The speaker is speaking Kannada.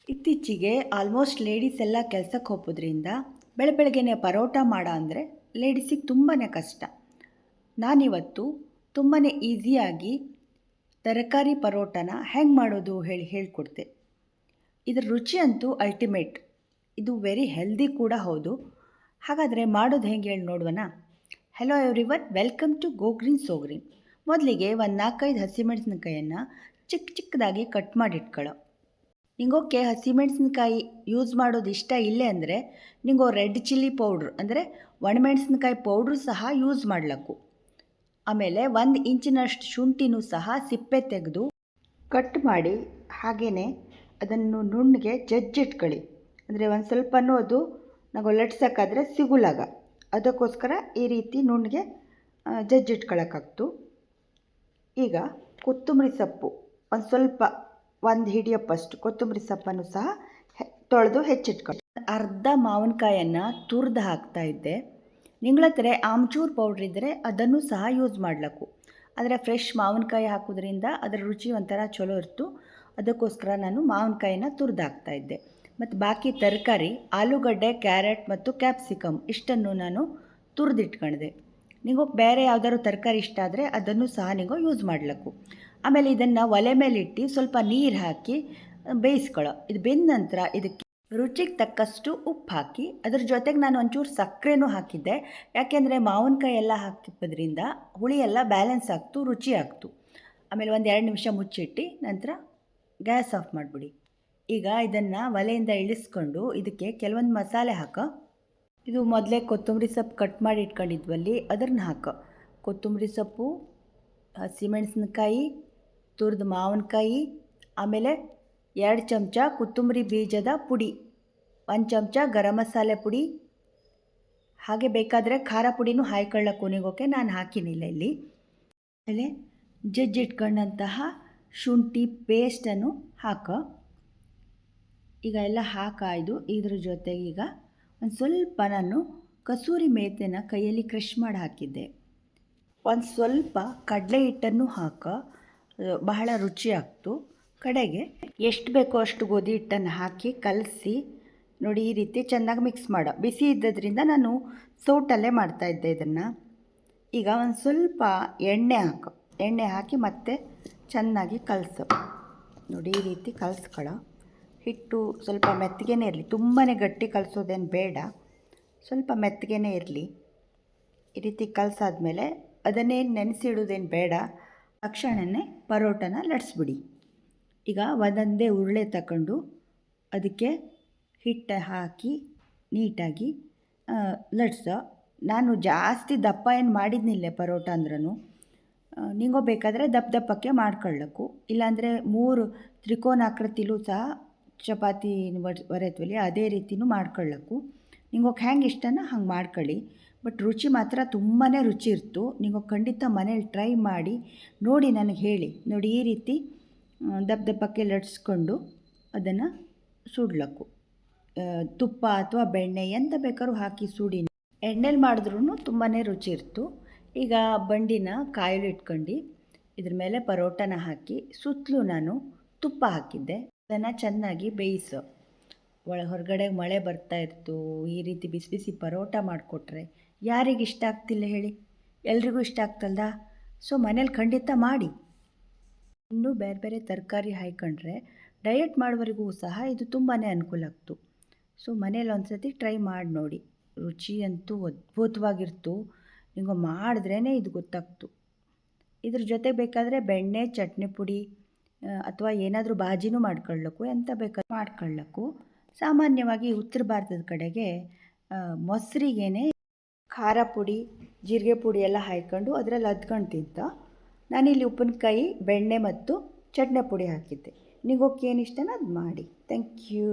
ಇತ್ತೀಚೆಗೆ ಆಲ್ಮೋಸ್ಟ್ ಲೇಡೀಸ್ ಎಲ್ಲ ಕೆಲಸಕ್ಕೆ ಹೋಗೋದ್ರಿಂದ ಬೆಳಗ್ಗೆನೆ ಪರೋಟ ಮಾಡ ಅಂದರೆ ಲೇಡೀಸಿಗೆ ತುಂಬಾ ಕಷ್ಟ. ನಾನಿವತ್ತು ತುಂಬಾ ಈಸಿಯಾಗಿ ತರಕಾರಿ ಪರೋಟನ ಹೆಂಗೆ ಮಾಡೋದು ಹೇಳ್ಕೊಡ್ತೆ. ಇದರ ರುಚಿ ಅಂತೂ ಅಲ್ಟಿಮೇಟ್. ಇದು ವೆರಿ ಹೆಲ್ದಿ ಕೂಡ ಹೌದು. ಹಾಗಾದರೆ ಮಾಡೋದು ಹೆಂಗೆ ಹೇಳಿ ನೋಡುವನ. Hello everyone, welcome to go green so green. ಮೊದಲಿಗೆ ಒಂದು 4-5 ಹಸಿಮೆಣಸಿನಕಾಯನ್ನು ಚಿಕ್ಕದಾಗಿ ಕಟ್ ಮಾಡಿಟ್ಕೊಳ್ಳೋ. ನಿಂಗೋಕೆ ಹಸಿಮೆಣಸಿನ್ಕಾಯಿ ಯೂಸ್ ಮಾಡೋದು ಇಷ್ಟ ಇಲ್ಲೇ ಅಂದರೆ ನಿಂಗೋ ರೆಡ್ ಚಿಲ್ಲಿ ಪೌಡ್ರ್ ಅಂದರೆ ಒಣಮೆಣಸಿನ್ಕಾಯಿ ಪೌಡ್ರು ಸಹ ಯೂಸ್ ಮಾಡ್ಲಕ್ಕು. ಆಮೇಲೆ 1 ಇಂಚಿನಷ್ಟು ಶುಂಠಿನೂ ಸಹ ಸಿಪ್ಪೆ ತೆಗೆದು ಕಟ್ ಮಾಡಿ ಹಾಗೆಯೇ ಅದನ್ನು ನುಣ್ಣಗೆ ಜಜ್ಜಿಟ್ಕೊಳ್ಳಿ. ಅಂದರೆ ಒಂದು ಸ್ವಲ್ಪನೂ ಅದು ನಾವು ಲಟ್ಸೋಕ್ಕಾದರೆ ಸಿಗುಲಾಗ, ಅದಕ್ಕೋಸ್ಕರ ಈ ರೀತಿ ನುಣ್ಣಗೆ ಜಜ್ಜಿಟ್ಕೊಳ್ಳೋಕ್ಕಾಗ್ತು. ಈಗ ಕೊತ್ತಂಬರಿ ಸೊಪ್ಪು ಒಂದು ಸ್ವಲ್ಪ 1 ಹಿಡಿಯಪ್ಪಷ್ಟು ಕೊತ್ತಂಬರಿ ಸೊಪ್ಪನ್ನು ಸಹ ತೊಳೆದು ಹೆಚ್ಚಿಟ್ಕೊಳ್ಳಿ. ಅರ್ಧ ಮಾವಿನಕಾಯನ್ನು ತುರಿದು ಹಾಕ್ತಾಯಿದ್ದೆ. ನಿಂಗಳ ಹತ್ರ ಆಮ್ಚೂರ್ ಪೌಡ್ರ್ ಇದ್ದರೆ ಅದನ್ನು ಸಹ ಯೂಸ್ ಮಾಡಲಕ್ಕು. ಆದರೆ ಫ್ರೆಶ್ ಮಾವಿನಕಾಯಿ ಹಾಕೋದ್ರಿಂದ ಅದರ ರುಚಿ ಒಂಥರ ಚಲೋ ಇರ್ತು. ಅದಕ್ಕೋಸ್ಕರ ನಾನು ಮಾವಿನಕಾಯಿನ ತುರಿದು ಹಾಕ್ತಾಯಿದ್ದೆ. ಮತ್ತು ಬಾಕಿ ತರಕಾರಿ ಆಲೂಗಡ್ಡೆ, ಕ್ಯಾರೆಟ್ ಮತ್ತು ಕ್ಯಾಪ್ಸಿಕಮ್ ಇಷ್ಟನ್ನು ನಾನು ತುರಿದಿಟ್ಕೊಂಡಿದೆ. ನಿಂಗೆ ಬೇರೆ ಯಾವ್ದಾದ್ರು ತರಕಾರಿ ಇಷ್ಟ ಆದರೆ ಅದನ್ನು ಸಹ ನೀವು ಯೂಸ್ ಮಾಡಲಕ್ಕು. ಆಮೇಲೆ ಇದನ್ನು ಒಲೆ ಮೇಲಿಟ್ಟು ಸ್ವಲ್ಪ ನೀರು ಹಾಕಿ ಬೇಯಿಸ್ಕೊಳ್ಳೋ. ಇದು ಬೆಂದ ನಂತರ ಇದಕ್ಕೆ ರುಚಿಗೆ ತಕ್ಕಷ್ಟು ಉಪ್ಪು ಹಾಕಿ ಅದ್ರ ಜೊತೆಗೆ ನಾನು ಒಂಚೂರು ಸಕ್ಕರೆನೂ ಹಾಕಿದ್ದೆ. ಯಾಕೆಂದರೆ ಮಾವಿನಕಾಯಿ ಎಲ್ಲ ಹಾಕಿರೋದ್ರಿಂದ ಹುಳಿ ಎಲ್ಲ ಬ್ಯಾಲೆನ್ಸ್ ಆಗ್ತು, ರುಚಿ ಆಗ್ತು. ಆಮೇಲೆ 1-2 ನಿಮಿಷ ಮುಚ್ಚಿಟ್ಟು ನಂತರ ಗ್ಯಾಸ್ ಆಫ್ ಮಾಡಿಬಿಡಿ. ಈಗ ಇದನ್ನು ಒಲೆಯಿಂದ ಇಳಿಸ್ಕೊಂಡು ಇದಕ್ಕೆ ಕೆಲವೊಂದು ಮಸಾಲೆ ಹಾಕೋ. ಇದು ಮೊದಲೇ ಕೊತ್ತಂಬರಿ ಸೊಪ್ಪು ಕಟ್ ಮಾಡಿ ಇಟ್ಕೊಂಡಿದ್ವಲ್ಲಿ ಅದನ್ನು ಹಾಕೋ. ಕೊತ್ತಂಬರಿ ಸೊಪ್ಪು, ಹಸಿಮೆಣಸಿನ್ಕಾಯಿ, ತುರಿದ ಮಾವಿನಕಾಯಿ, ಆಮೇಲೆ 2 ಚಮಚ ಕೊತ್ತಂಬರಿ ಬೀಜದ ಪುಡಿ, 1 ಚಮಚ ಗರಂ ಮಸಾಲೆ ಪುಡಿ, ಹಾಗೆ ಬೇಕಾದರೆ ಖಾರ ಪುಡಿನೂ ಹಾಯ್ಕೊಳ್ಳೋಕ್ಕೂ ನಿಗೋಕೆ ನಾನು ಹಾಕಿನಿಲ್ಲ ಇಲ್ಲಿ. ಆಮೇಲೆ ಜಜ್ಜಿಟ್ಕೊಂಡಂತಹ ಶುಂಠಿ ಪೇಸ್ಟನ್ನು ಹಾಕೋ. ಈಗ ಎಲ್ಲ ಹಾಕಾಯ್ದು. ಇದ್ರ ಜೊತೆಗೆ ಈಗ ಒಂದು ಸ್ವಲ್ಪ ನಾನು ಕಸೂರಿ ಮೇಥಿನ ಕೈಯಲ್ಲಿ ಕ್ರಷ್ ಮಾಡಿ ಹಾಕಿದ್ದೆ. ಒಂದು ಸ್ವಲ್ಪ ಕಡಲೆ ಹಿಟ್ಟನ್ನು ಹಾಕೋ, ಬಹಳ ರುಚಿ ಆಗ್ತು. ಕಡೆಗೆ ಎಷ್ಟು ಬೇಕೋ ಅಷ್ಟು ಗೋಧಿ ಹಿಟ್ಟನ್ನು ಹಾಕಿ ಕಲಸಿ ನೋಡಿ, ಈ ರೀತಿ ಚೆನ್ನಾಗಿ ಮಿಕ್ಸ್ ಮಾಡೋ. ಬಿಸಿ ಇದ್ದದ್ರಿಂದ ನಾನು ಸೌಟಲ್ಲೇ ಮಾಡ್ತಾಯಿದ್ದೆ ಇದನ್ನು. ಈಗ ಒಂದು ಸ್ವಲ್ಪ ಎಣ್ಣೆ ಹಾಕೋ. ಎಣ್ಣೆ ಹಾಕಿ ಮತ್ತೆ ಚೆನ್ನಾಗಿ ಕಲಸು. ನೋಡಿ, ಈ ರೀತಿ ಕಲಸ್ಕೊಳ್ಳೋ. ಹಿಟ್ಟು ಸ್ವಲ್ಪ ಮೆತ್ತಗೇ ಇರಲಿ, ತುಂಬಾ ಗಟ್ಟಿ ಕಲಸೋದೇನು ಬೇಡ, ಸ್ವಲ್ಪ ಮೆತ್ತಗೇ ಇರಲಿ. ಈ ರೀತಿ ಕಲಸಾದ್ಮೇಲೆ ಅದನ್ನೇ ನೆನೆಸಿಡೋದೇನು ಬೇಡ, ತಕ್ಷಣವೇ ಪರೋಟನ ಲಟ್ಸ್ಬಿಡಿ. ಈಗ ಒಂದೊಂದೇ ಉರುಳೆ ತಗೊಂಡು ಅದಕ್ಕೆ ಹಿಟ್ಟು ಹಾಕಿ ನೀಟಾಗಿ ಲಟ್ಸೋ. ನಾನು ಜಾಸ್ತಿ ದಪ್ಪ ಏನು ಮಾಡಿದ್ನಿಲ್ಲ ಪರೋಟ ಅಂದ್ರೂ. ನಿಂಗೋ ಬೇಕಾದರೆ ದಪ್ಪಕ್ಕೆ ಮಾಡ್ಕೊಳ್ಳಕ್ಕು. ಇಲ್ಲಾಂದರೆ 3 ತ್ರಿಕೋನಾಕೃತಿಲೂ ಸಹ ಚಪಾತಿ ಒರೆತ್ವಲ್ಲಿ ಅದೇ ರೀತಿಯೂ ಮಾಡ್ಕೊಳ್ಳಕ್ಕು. ನಿಂಗೋಕೆ ಹೆಂಗೆ ಇಷ್ಟನ ಹಂಗೆ ಮಾಡ್ಕೊಳ್ಳಿ. ಬಟ್ ರುಚಿ ಮಾತ್ರ ತುಂಬಾ ರುಚಿ ಇರ್ತು. ನೀವು ಖಂಡಿತ ಮನೇಲಿ ಟ್ರೈ ಮಾಡಿ ನೋಡಿ ನನಗೆ ಹೇಳಿ. ನೋಡಿ, ಈ ರೀತಿ ದಪ್ಪಕ್ಕೆ ಲಟ್ಸ್ಕೊಂಡು ಅದನ್ನು ಸುಡ್ಲಕ್ಕು. ತುಪ್ಪ ಅಥವಾ ಬೆಣ್ಣೆ ಎಂತ ಬೇಕಾದ್ರೂ ಹಾಕಿ ಸುಡಿ. ಎಣ್ಣೆಲಿ ಮಾಡಿದ್ರೂ ತುಂಬಾ ರುಚಿ ಇರ್ತು. ಈಗ ಬಂಡಿನ ಕಾಯಲು ಇಟ್ಕೊಂಡು ಇದ್ರ ಮೇಲೆ ಪರೋಟನ ಹಾಕಿ ಸುತ್ತಲೂ ನಾನು ತುಪ್ಪ ಹಾಕಿದ್ದೆ. ಅದನ್ನು ಚೆನ್ನಾಗಿ ಬೇಯಿಸೋ. ಹೊರಗಡೆ ಮಳೆ ಬರ್ತಾ ಇರ್ತು, ಈ ರೀತಿ ಬಿಸಿ ಬಿಸಿ ಪರೋಟ ಮಾಡಿಕೊಟ್ರೆ ಯಾರಿಗೆ ಇಷ್ಟ ಆಗ್ತಿಲ್ಲ ಹೇಳಿ? ಎಲ್ರಿಗೂ ಇಷ್ಟ ಆಗ್ತಲ್ದ? ಸೊ ಮನೇಲಿ ಖಂಡಿತ ಮಾಡಿ. ಇನ್ನೂ ಬೇರೆ ಬೇರೆ ತರಕಾರಿ ಹಾಯ್ಕೊಂಡ್ರೆ ಡಯಟ್ ಮಾಡೋವರೆಗೂ ಸಹ ಇದು ತುಂಬಾ ಅನುಕೂಲ ಆಗ್ತು. ಸೊ ಮನೇಲಿ ಒಂದು ಸತಿ ಟ್ರೈ ಮಾಡಿ ನೋಡಿ. ರುಚಿ ಅಂತೂ ಅದ್ಭುತವಾಗಿರ್ತು. ನಿಂಗೆ ಮಾಡಿದ್ರೇ ಇದು ಗೊತ್ತಾಗ್ತು. ಇದ್ರ ಜೊತೆ ಬೇಕಾದರೆ ಬೆಣ್ಣೆ ಚಟ್ನಿ ಪುಡಿ ಅಥವಾ ಏನಾದರೂ ಬಾಜಿನೂ ಮಾಡ್ಕೊಳ್ಳಕ್ಕು, ಎಂತ ಬೇಕಾದ್ರೂ ಮಾಡ್ಕೊಳ್ಳಕ್ಕು. ಸಾಮಾನ್ಯವಾಗಿ ಉತ್ತರ ಭಾರತದ ಕಡೆಗೆ ಮೊಸರಿಗೇನೆ ಖಾರ ಪುಡಿ, ಜೀರಿಗೆ ಪುಡಿ ಎಲ್ಲ ಹಾಕ್ಕೊಂಡು ಅದರಲ್ಲಿ ಅದ್ಕೊಂಡು ತಿಂತ. ನಾನಿಲ್ಲಿ ಉಪ್ಪಿನಕಾಯಿ, ಬೆಣ್ಣೆ ಮತ್ತು ಚಟ್ನಿ ಪುಡಿ ಹಾಕಿದ್ದೆ. ನಿಗೋಕೆ ಏನು ಇಷ್ಟನೋ ಅದು ಮಾಡಿ. Thank you.